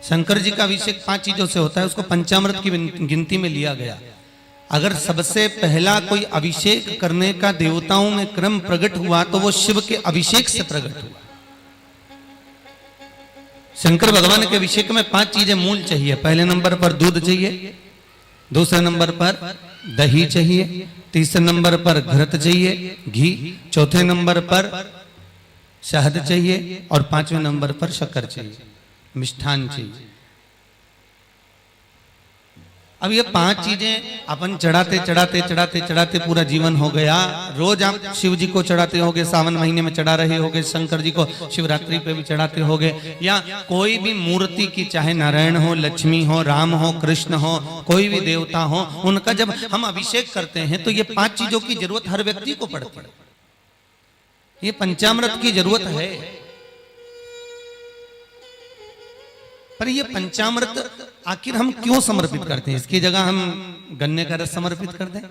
शंकर जी का अभिषेक 5 चीजों से होता है, उसको पंचामृत की गिनती में लिया गया। अगर सबसे पहला कोई अभिषेक करने का देवताओं में क्रम प्रकट हुआ तो वो शिव के अभिषेक से प्रकट हुआ। शंकर भगवान के अभिषेक में 5 चीजें मूल चाहिए। पहले नंबर पर दूध चाहिए, दूसरे नंबर पर दही चाहिए, तीसरे नंबर पर घृत चाहिए घी, चौथे नंबर पर शहद चाहिए और 5वें नंबर पर शक्कर चाहिए, मिष्ठान चाहिए। अब ये 5 चीजें अपन चढ़ाते चढ़ाते चढ़ाते चढ़ाते पूरा जीवन हो गया। रोज आप शिव जी को चढ़ाते होगे, सावन महीने में चढ़ा रहे होगे, शंकर जी को शिवरात्रि पे भी चढ़ाते होगे, या कोई भी मूर्ति की, चाहे नारायण हो, लक्ष्मी हो, राम हो, कृष्ण हो, कोई भी देवता हो, उनका जब हम अभिषेक करते हैं तो ये 5 चीजों की जरूरत हर व्यक्ति को पड़ती है। ये पंचामृत की जरूरत है। पर ये पंचामृत आखिर हम क्यों समर्पित करते हैं? इसकी जगह हम गन्ने का रस समर्पित कर दें,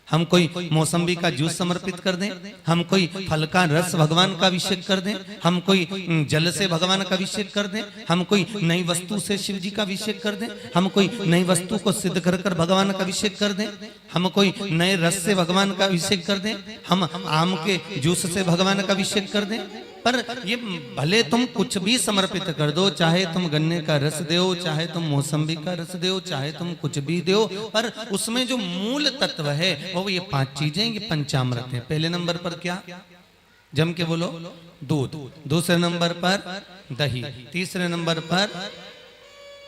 हम कोई मौसम्बी का जूस समर्पित कर दें, हम कोई फल का रस भगवान का अभिषेक कर दें, हम कोई जल से भगवान का अभिषेक कर दें, हम कोई नई वस्तु से शिव जी का अभिषेक कर दें, हम कोई नई वस्तु को सिद्ध कर कर भगवान का अभिषेक कर दें, हम कोई नए रस से भगवान का अभिषेक कर दें, हम आम के जूस से भगवान का अभिषेक कर दें। पर ये भले तुम कुछ भी समर्पित कर दो, चाहे तुम गन्ने का रस दो, चाहे तुम मौसम्बी का रस दो, चाहे तुम कुछ भी दो, पर उसमें जो मूल तत्व है वो ये 5 चीजें, ये पंचामृत है। पहले नंबर पर क्या? जम के बोलो, दूध। दूसरे नंबर पर दही, तीसरे नंबर पर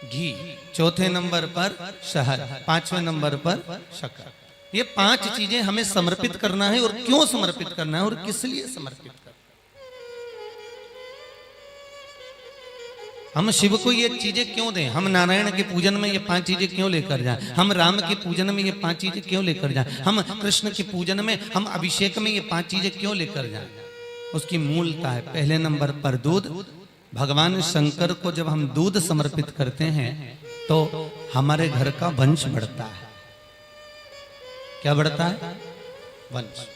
घी, चौथे नंबर पर शहद, 5वें नंबर पर शक्कर। ये 5 चीजें हमें समर्पित करना है। और क्यों समर्पित करना है और किस लिए समर्पित करना है? हम शिव को ये चीजें क्यों दें? हम नारायण के पूजन में ये 5 चीजें क्यों लेकर जाएं? हम राम के पूजन में ये 5 चीजें क्यों लेकर जाएं? हम कृष्ण के पूजन में, हम अभिषेक में ये 5 चीजें क्यों लेकर जाएं? उसकी मूलता है पहले नंबर पर दूध। भगवान शंकर को जब हम दूध समर्पित करते हैं तो हमारे घर का वंश बढ़ता है। क्या बढ़ता है? वंश।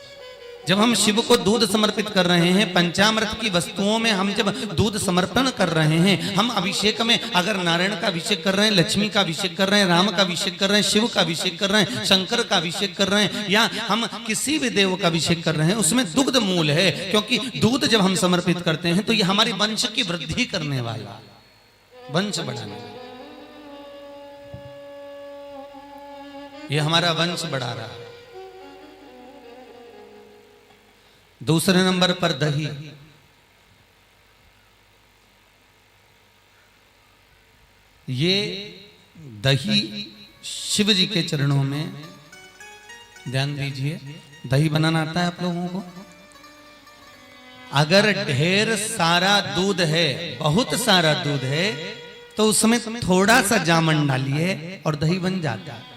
जब हम शिव को दूध समर्पित कर रहे हैं, पंचामृत की वस्तुओं में हम जब दूध समर्पण कर रहे हैं, हम अभिषेक में अगर नारायण का अभिषेक कर रहे हैं, लक्ष्मी का अभिषेक कर रहे हैं, राम का अभिषेक कर रहे हैं, शिव का अभिषेक कर रहे हैं, शंकर का अभिषेक कर रहे हैं, या हम किसी भी देव का अभिषेक कर रहे हैं, उसमें दुग्ध मूल है। क्योंकि दूध जब हम समर्पित करते हैं तो ये हमारे वंश की वृद्धि करने वाला, वंश बढ़ाने वाला, ये हमारा वंश बढ़ा रहा है। दूसरे नंबर पर दही। ये दही शिव जी के चरणों में, ध्यान दीजिए, दही बनाना आता है आप लोगों को? अगर ढेर सारा दूध है, बहुत सारा दूध है, तो उसमें थोड़ा सा जामन डालिए और दही बन जाता है।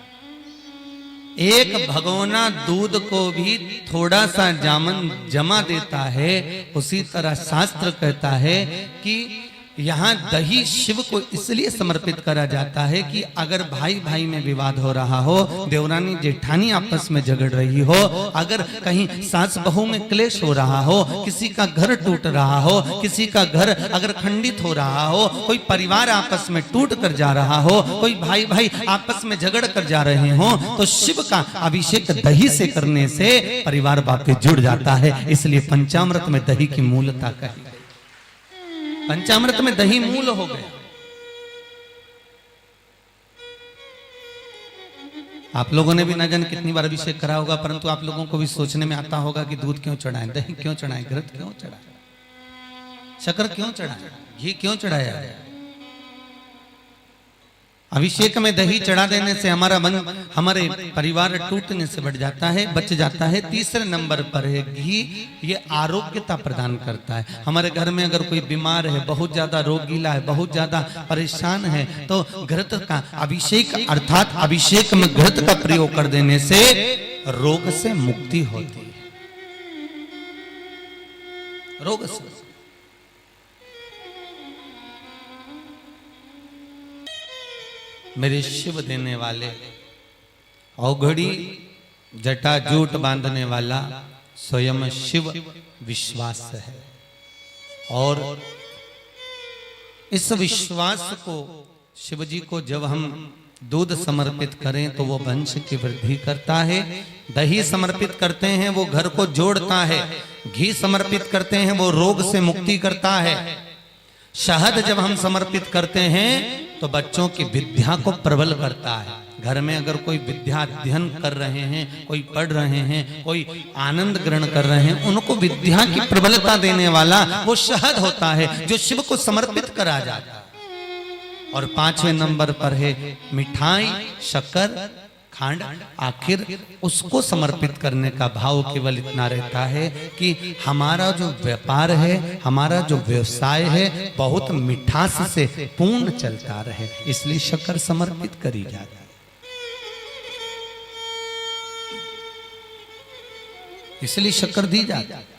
एक भगोना दूध को भी थोड़ा सा जामन जमा देता है। उसी तरह शास्त्र कहता है कि यहाँ दही शिव को इसलिए समर्पित करा जाता है कि अगर भाई भाई में विवाद हो रहा हो, देवरानी जेठानी आपस में झगड़ रही हो, अगर कहीं सास बहू में क्लेश हो रहा हो, किसी का घर टूट रहा हो, किसी का घर अगर खंडित हो रहा हो, कोई परिवार आपस में टूट कर जा रहा हो, कोई भाई भाई आपस में झगड़ कर जा रहे हो, तो शिव का अभिषेक दही से करने से परिवार वापस जुड़ जाता है। इसलिए पंचामृत में दही की मूलता कही। पंचामृत में दही मूल हो गया। आप लोगों ने भी न जाने कितनी बार अभिषेक करा होगा, परंतु आप लोगों को भी सोचने में आता होगा कि दूध क्यों चढ़ाएं, दही क्यों चढ़ाएं, घृत क्यों चढ़ाएं, शक्कर क्यों चढ़ाएं, घी क्यों चढ़ाया। अभिषेक में दही चढ़ा देने से हमारा मन, हमारे परिवार टूटने से बढ़ जाता है, बच जाता है। तीसरे नंबर पर है घी। ये आरोग्यता प्रदान करता है। हमारे घर में अगर कोई बीमार है, बहुत ज्यादा रोगीला है, बहुत ज्यादा परेशान है, तो घृत का अभिषेक अर्थात अभिषेक में घृत का प्रयोग कर देने से रोग से मुक्ति होती है। रोग से मेरे शिव देने वाले, औघड़ी जटा जूट बांधने वाला स्वयं शिव विश्वास है। और इस विश्वास को शिव जी को जब हम दूध समर्पित करें तो वो वंश की वृद्धि करता है। दही समर्पित करते हैं वो घर को जोड़ता है। घी समर्पित करते हैं वो रोग से मुक्ति करता है। शहद जब हम समर्पित करते हैं तो बच्चों की विद्या को प्रबल करता है। घर में अगर कोई विद्या अध्ययन कर रहे हैं, कोई पढ़ रहे हैं, कोई आनंद ग्रहण कर रहे हैं, उनको विद्या की प्रबलता देने वाला वो शहद होता है जो शिव को समर्पित करा जाता है। और 5वें नंबर पर है मिठाई, शक्कर, खांड। आखिर उसको समर्पित करने का भाव केवल इतना रहता है कि हमारा जो व्यापार है, हमारा जो व्यवसाय है, बहुत मिठास से पूर्ण चलता रहे, इसलिए शक्कर समर्पित करी जाती है। इसलिए शक्कर दी जाती है।